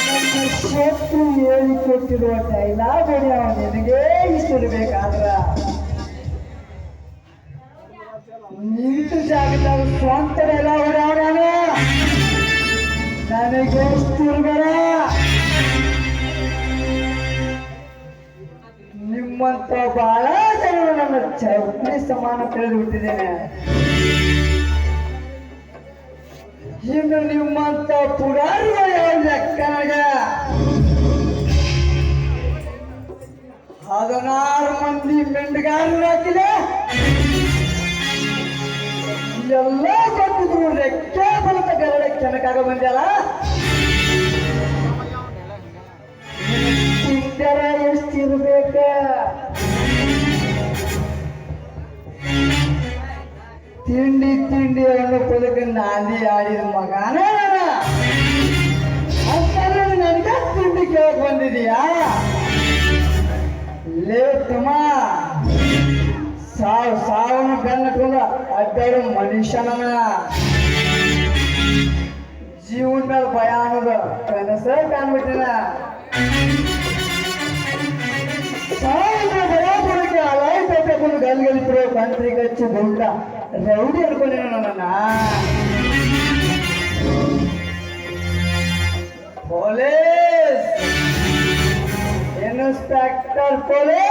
ನನ್ನ ಶತ್ರು ಹೇಳಿಕೊಟ್ಟಿರುವ ಡೈಲಾಗ್ ನಿನಗೆ ಇಷ್ಟಿರ್ಬೇಕಾದ್ರ ನಿಂತು ಜಾಗದಾಗ ಸ್ವಂತ ಡೈಲಾಗ್ ಹೊಡ್ಯಾವ ನನಗೆ ಇಷ್ಟಿರ್ಬೇಡ. ನಿಮ್ಮಂತ ಬಹಳ ಜನ ನನ್ನ ಚೌಕಿ ಸಮಾನ ತಿಳಿದು ಬಿಟ್ಟಿದ್ದೇನೆ. ಇನ್ನು ನಿಮ್ಮಂತ ಪುರಾರಿಗಳು ಯಾವ ಲೆಕ್ಕನಾಗ 16 ಮಂದಿ ಮೆಂಡಗಾರರು ಹಾಕಿದೆ. ಎಲ್ಲ ಗೊತ್ತಿದ್ರು ರೆಕ್ಕೆ ಬಲತ ಗರಡ ಕೆನಕಾಗ ಬಂದ್ಯಲ್ಲ. ತಿಂದರ ಎಷ್ಟಿರ್ಬೇಕ? ತಿಂಡಿ ತಿಂಡಿ ಅನ್ನೋ ಪದಕ್ಕೆ ನಾಂದಿ ಆಡಿದ ಮಗನ ಅಂತ ನನಗೆ ತಿಂಡಿ ಕೇಳಕ್ ಬಂದಿದೀಯಾ? ಲೇ ತಮ್ಮ, ಸಾವನ್ನ ಬೆನ್ನಟ್ಕೊಂಡ ಅಡ್ಡಾಡು ಮನುಷ್ಯನ ಜೀವನ ಮೇಲೆ ಭಯ ಅನ್ನೋದು ಕನಸ ಕಾಣ್ಬಿಟ್ಟಿನ. ಸಾವಿರ ಭಯ ಕೊಡಕ್ಕೆ ಅಲಾಯ್ ತಗೊಂಡು ಗಲ್ಗಲಿದ್ರು ಕಂತ್ರಿ ಕಚ್ಚಿ ಬುಂಟ ರೌಡಿ ಅನ್ಕೊಂಡಿನ ನನ್ನ. Police, inspector police.